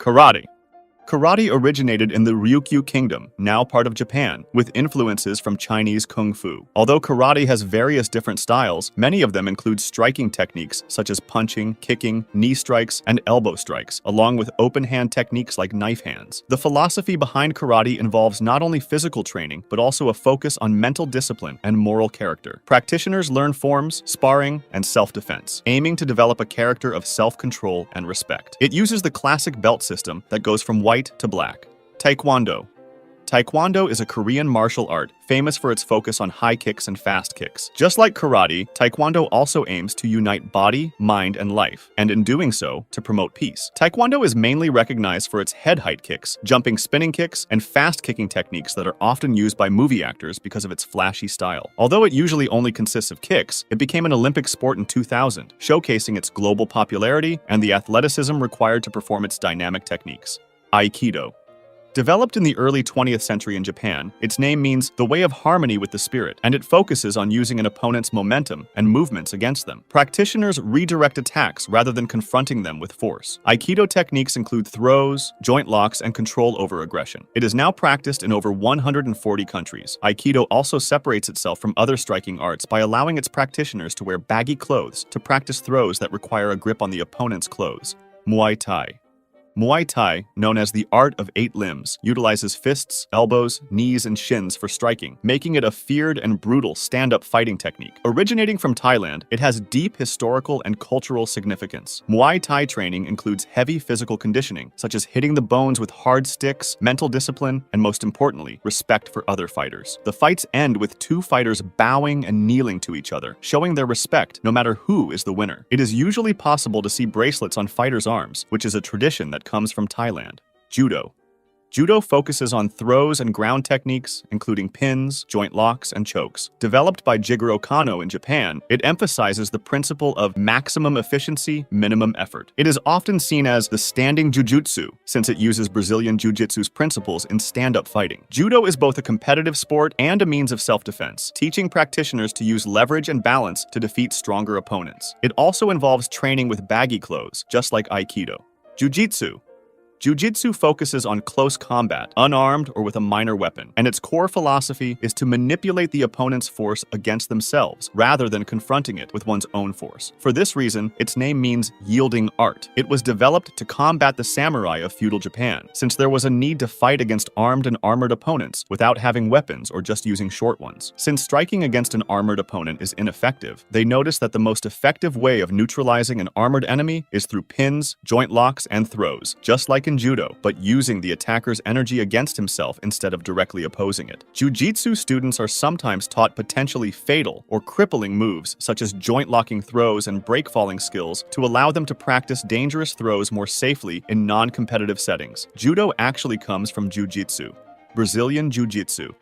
Karate. Karate originated in the Ryukyu Kingdom, now part of Japan, with influences from Chinese Kung Fu. Although karate has various different styles, many of them include striking techniques such as punching, kicking, knee strikes, and elbow strikes, along with open hand techniques like knife hands. The philosophy behind karate involves not only physical training, but also a focus on mental discipline and moral character. Practitioners learn forms, sparring, and self-defense, aiming to develop a character of self-control and respect. It uses the classic belt system that goes from white to black. Taekwondo. Taekwondo is a Korean martial art famous for its focus on high kicks and fast kicks. Just like karate, Taekwondo also aims to unite body, mind, and life, and in doing so, to promote peace. Taekwondo is mainly recognized for its head height kicks, jumping spinning kicks, and fast kicking techniques that are often used by movie actors because of its flashy style. Although it usually only consists of kicks, it became an Olympic sport in 2000, showcasing its global popularity and the athleticism required to perform its dynamic techniques. Aikido. Developed in the early 20th century in Japan, its name means the way of harmony with the spirit, and it focuses on using an opponent's momentum and movements against them. Practitioners redirect attacks rather than confronting them with force. Aikido techniques include throws, joint locks, and control over aggression. It is now practiced in over 140 countries. Aikido also separates itself from other striking arts by allowing its practitioners to wear baggy clothes to practice throws that require a grip on the opponent's clothes. Muay Thai. Muay Thai, known as the art of 8 limbs, utilizes fists, elbows, knees, and shins for striking, making it a feared and brutal stand-up fighting technique. Originating from Thailand, it has deep historical and cultural significance. Muay Thai training includes heavy physical conditioning, such as hitting the bones with hard sticks, mental discipline, and most importantly, respect for other fighters. The fights end with 2 fighters bowing and kneeling to each other, showing their respect no matter who is the winner. It is usually possible to see bracelets on fighters' arms, which is a tradition that comes from Thailand. Judo. Judo focuses on throws and ground techniques, including pins, joint locks, and chokes. Developed by Jigoro Kano in Japan, it emphasizes the principle of maximum efficiency, minimum effort. It is often seen as the standing jujutsu, since it uses Brazilian jiu-jitsu's principles in stand-up fighting. Judo is both a competitive sport and a means of self-defense, teaching practitioners to use leverage and balance to defeat stronger opponents. It also involves training with baggy clothes, just like Aikido. Jiu-jitsu. Jiu-jitsu focuses on close combat, unarmed or with a minor weapon, and its core philosophy is to manipulate the opponent's force against themselves, rather than confronting it with one's own force. For this reason, its name means yielding art. It was developed to combat the samurai of feudal Japan, since there was a need to fight against armed and armored opponents without having weapons or just using short ones. Since striking against an armored opponent is ineffective, they noticed that the most effective way of neutralizing an armored enemy is through pins, joint locks, and throws, just like in judo, but using the attacker's energy against himself instead of directly opposing it. Jiu-jitsu students are sometimes taught potentially fatal or crippling moves such as joint-locking throws and break-falling skills to allow them to practice dangerous throws more safely in non-competitive settings. Judo actually comes from jiu-jitsu. Brazilian Jiu-Jitsu.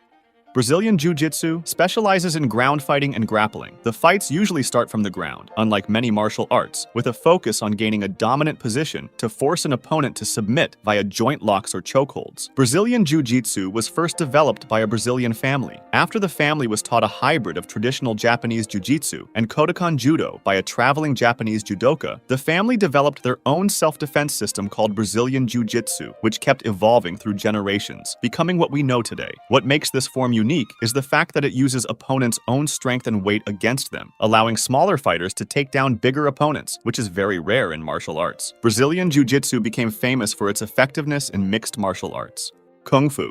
Brazilian Jiu-Jitsu specializes in ground fighting and grappling. The fights usually start from the ground, unlike many martial arts, with a focus on gaining a dominant position to force an opponent to submit via joint locks or chokeholds. Brazilian Jiu-Jitsu was first developed by a Brazilian family. After the family was taught a hybrid of traditional Japanese Jiu-Jitsu and Kodokan Judo by a traveling Japanese judoka, the family developed their own self-defense system called Brazilian Jiu-Jitsu, which kept evolving through generations, becoming what we know today. What makes this form unique is the fact that it uses opponents' own strength and weight against them, allowing smaller fighters to take down bigger opponents, which is very rare in martial arts. Brazilian Jiu-Jitsu became famous for its effectiveness in mixed martial arts. Kung Fu.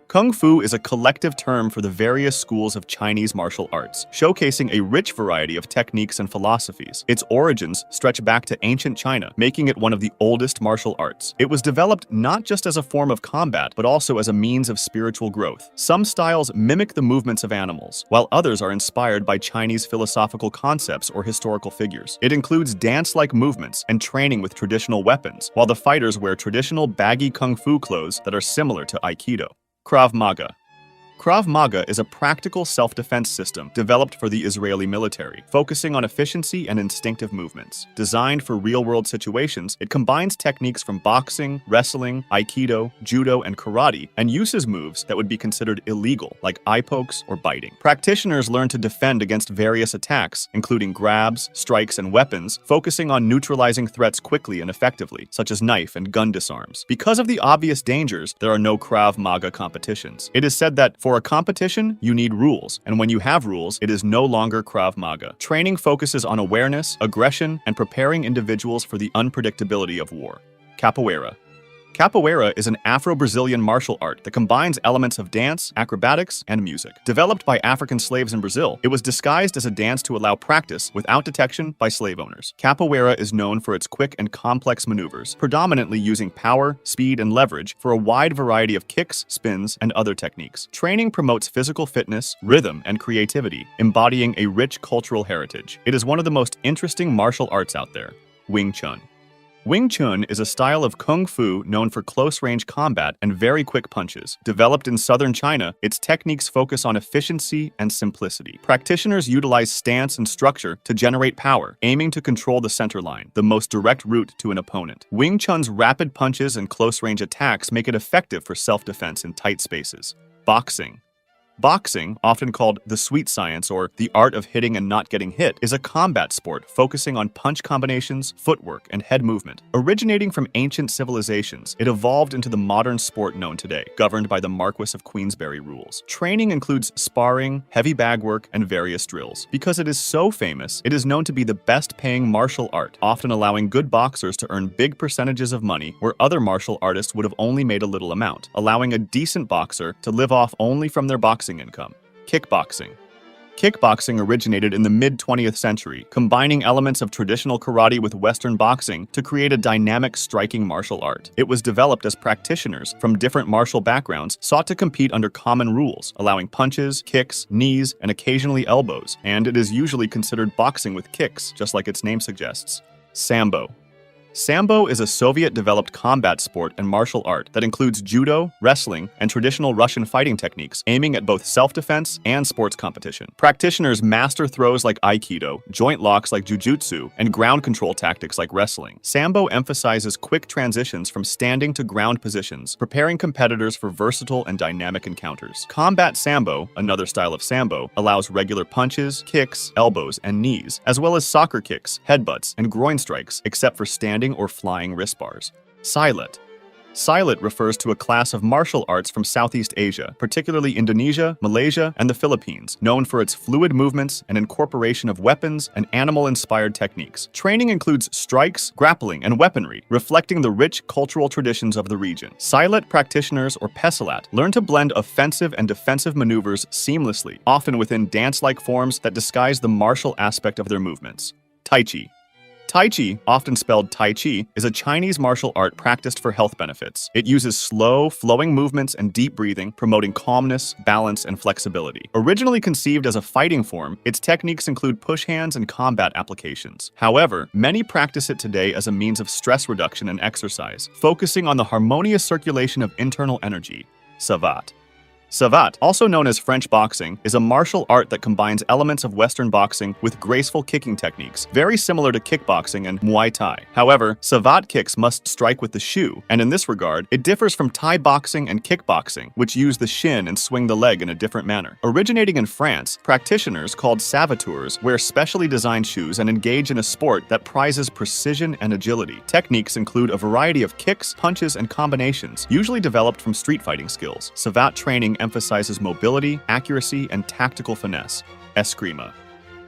Kung Fu is a collective term for the various schools of Chinese martial arts, showcasing a rich variety of techniques and philosophies. Its origins stretch back to ancient China, making it one of the oldest martial arts. It was developed not just as a form of combat, but also as a means of spiritual growth. Some styles mimic the movements of animals, while others are inspired by Chinese philosophical concepts or historical figures. It includes dance-like movements and training with traditional weapons, while the fighters wear traditional baggy Kung Fu clothes that are similar to Aikido. Krav Maga. Krav Maga is a practical self-defense system developed for the Israeli military, focusing on efficiency and instinctive movements. Designed for real-world situations, it combines techniques from boxing, wrestling, aikido, judo, and karate, and uses moves that would be considered illegal, like eye pokes or biting. Practitioners learn to defend against various attacks, including grabs, strikes, and weapons, focusing on neutralizing threats quickly and effectively, such as knife and gun disarms. Because of the obvious dangers, there are no Krav Maga competitions. It is said that for a competition, you need rules, and when you have rules, it is no longer Krav Maga. Training focuses on awareness, aggression, and preparing individuals for the unpredictability of war. Capoeira. Capoeira is an Afro-Brazilian martial art that combines elements of dance, acrobatics, and music. Developed by African slaves in Brazil, it was disguised as a dance to allow practice without detection by slave owners. Capoeira is known for its quick and complex maneuvers, predominantly using power, speed, and leverage for a wide variety of kicks, spins, and other techniques. Training promotes physical fitness, rhythm, and creativity, embodying a rich cultural heritage. It is one of the most interesting martial arts out there. Wing Chun. Wing Chun is a style of kung fu known for close-range combat and very quick punches. Developed in southern China, its techniques focus on efficiency and simplicity. Practitioners utilize stance and structure to generate power, aiming to control the center line, the most direct route to an opponent. Wing Chun's rapid punches and close-range attacks make it effective for self-defense in tight spaces. Boxing. Boxing, often called the sweet science or the art of hitting and not getting hit, is a combat sport focusing on punch combinations, footwork, and head movement. Originating from ancient civilizations, it evolved into the modern sport known today, governed by the Marquess of Queensberry rules. Training includes sparring, heavy bag work, and various drills. Because it is so famous, it is known to be the best-paying martial art, often allowing good boxers to earn big percentages of money where other martial artists would have only made a little amount, allowing a decent boxer to live off only from their boxing income. Kickboxing. Kickboxing originated in the mid-20th century, combining elements of traditional karate with Western boxing to create a dynamic striking martial art. It was developed as practitioners from different martial backgrounds sought to compete under common rules, allowing punches, kicks, knees, and occasionally elbows, and it is usually considered boxing with kicks, just like its name suggests. Sambo. Sambo is a Soviet-developed combat sport and martial art that includes judo, wrestling, and traditional Russian fighting techniques, aiming at both self-defense and sports competition. Practitioners master throws like aikido, joint locks like jujutsu, and ground control tactics like wrestling. Sambo emphasizes quick transitions from standing to ground positions, preparing competitors for versatile and dynamic encounters. Combat Sambo, another style of Sambo, allows regular punches, kicks, elbows, and knees, as well as soccer kicks, headbutts, and groin strikes, except for standing or flying wrist bars. Silat. Silat refers to a class of martial arts from Southeast Asia, particularly Indonesia, Malaysia, and the Philippines, known for its fluid movements and incorporation of weapons and animal-inspired techniques. Training includes strikes, grappling, and weaponry, reflecting the rich cultural traditions of the region. Silat practitioners, or pesilat, learn to blend offensive and defensive maneuvers seamlessly, often within dance-like forms that disguise the martial aspect of their movements. Tai Chi. Tai Chi, often spelled Tai Chi, is a Chinese martial art practiced for health benefits. It uses slow, flowing movements and deep breathing, promoting calmness, balance, and flexibility. Originally conceived as a fighting form, its techniques include push hands and combat applications. However, many practice it today as a means of stress reduction and exercise, focusing on the harmonious circulation of internal energy. Savate. Savate, also known as French boxing, is a martial art that combines elements of Western boxing with graceful kicking techniques, very similar to kickboxing and Muay Thai. However, savate kicks must strike with the shoe, and in this regard, it differs from Thai boxing and kickboxing, which use the shin and swing the leg in a different manner. Originating in France, practitioners called savatours wear specially designed shoes and engage in a sport that prizes precision and agility. Techniques include a variety of kicks, punches, and combinations, usually developed from street fighting skills. Savate training emphasizes mobility, accuracy, and tactical finesse. Eskrima.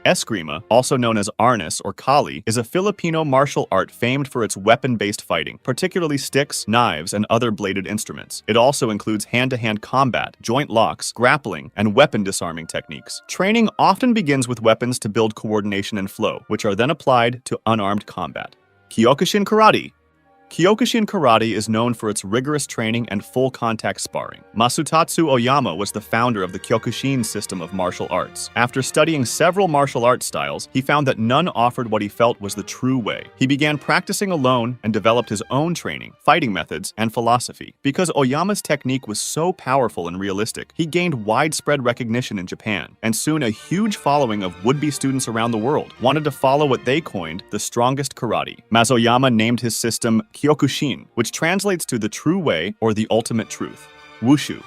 Eskrima, also known as arnis or kali, is a Filipino martial art famed for its weapon-based fighting, particularly sticks, knives, and other bladed instruments. It also includes hand-to-hand combat, joint locks, grappling, and weapon disarming techniques. Training often begins with weapons to build coordination and flow, which are then applied to unarmed combat. Kyokushin Karate. Kyokushin karate is known for its rigorous training and full-contact sparring. Masutatsu Oyama was the founder of the Kyokushin system of martial arts. After studying several martial arts styles, he found that none offered what he felt was the true way. He began practicing alone and developed his own training, fighting methods, and philosophy. Because Oyama's technique was so powerful and realistic, he gained widespread recognition in Japan, and soon a huge following of would-be students around the world wanted to follow what they coined the strongest karate. Masoyama named his system Kyokushin, which translates to the true way or the ultimate truth. Wushu.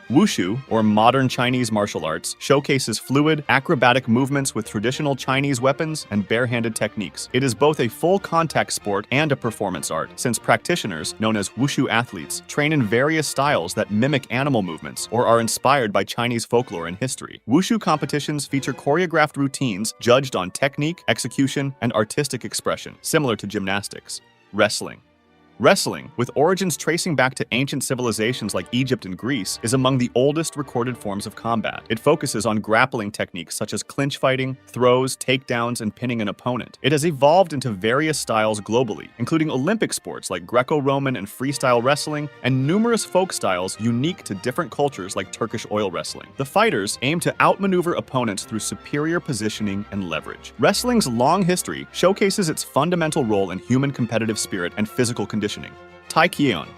Wushu, or modern Chinese martial arts, showcases fluid, acrobatic movements with traditional Chinese weapons and barehanded techniques. It is both a full-contact sport and a performance art, since practitioners, known as wushu athletes, train in various styles that mimic animal movements or are inspired by Chinese folklore and history. Wushu competitions feature choreographed routines judged on technique, execution, and artistic expression, similar to gymnastics. Wrestling. Wrestling, with origins tracing back to ancient civilizations like Egypt and Greece, is among the oldest recorded forms of combat. It focuses on grappling techniques such as clinch fighting, throws, takedowns, and pinning an opponent. It has evolved into various styles globally, including Olympic sports like Greco-Roman and freestyle wrestling, and numerous folk styles unique to different cultures like Turkish oil wrestling. The fighters aim to outmaneuver opponents through superior positioning and leverage. Wrestling's long history showcases its fundamental role in human competitive spirit and physical conditioning. Taekyeon.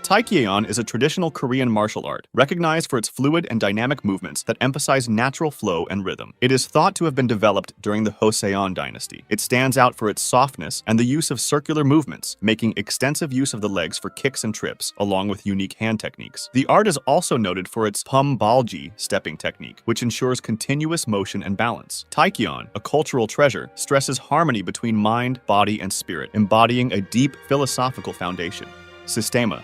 Taekyeon is a traditional Korean martial art, recognized for its fluid and dynamic movements that emphasize natural flow and rhythm. It is thought to have been developed during the Joseon dynasty. It stands out for its softness and the use of circular movements, making extensive use of the legs for kicks and trips, along with unique hand techniques. The art is also noted for its pumbalji stepping technique, which ensures continuous motion and balance. Taekyeon, a cultural treasure, stresses harmony between mind, body, and spirit, embodying a deep philosophical foundation. Systema.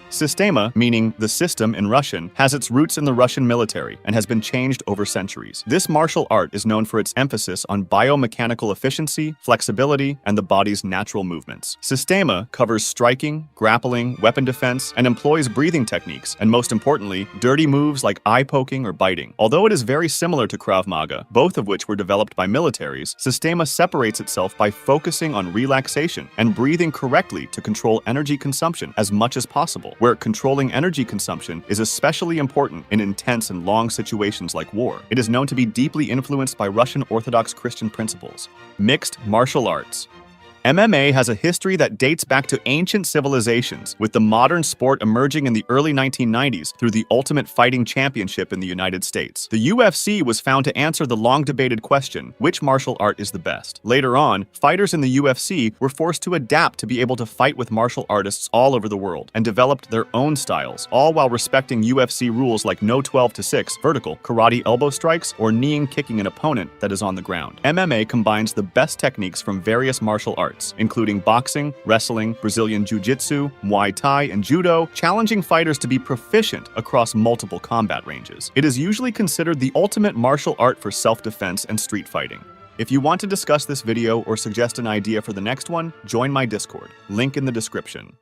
Systema, meaning the system in Russian, has its roots in the Russian military and has been changed over centuries. This martial art is known for its emphasis on biomechanical efficiency, flexibility, and the body's natural movements. Systema covers striking, grappling, weapon defense, and employs breathing techniques, and most importantly, dirty moves like eye poking or biting. Although it is very similar to Krav Maga, both of which were developed by militaries, Systema separates itself by focusing on relaxation and breathing correctly to control energy consumption as much as possible, where controlling energy consumption is especially important in intense and long situations like war. It is known to be deeply influenced by Russian Orthodox Christian principles. Mixed martial arts. MMA has a history that dates back to ancient civilizations, with the modern sport emerging in the early 1990s through the Ultimate Fighting Championship in the United States. The UFC was found to answer the long-debated question, which martial art is the best? Later on, fighters in the UFC were forced to adapt to be able to fight with martial artists all over the world, and developed their own styles, all while respecting UFC rules like no 12-6 vertical, karate elbow strikes, or kneeing kicking an opponent that is on the ground. MMA combines the best techniques from various martial arts, including boxing, wrestling, Brazilian Jiu-Jitsu, Muay Thai, and Judo, challenging fighters to be proficient across multiple combat ranges. It is usually considered the ultimate martial art for self-defense and street fighting. If you want to discuss this video or suggest an idea for the next one, join my Discord, link in the description.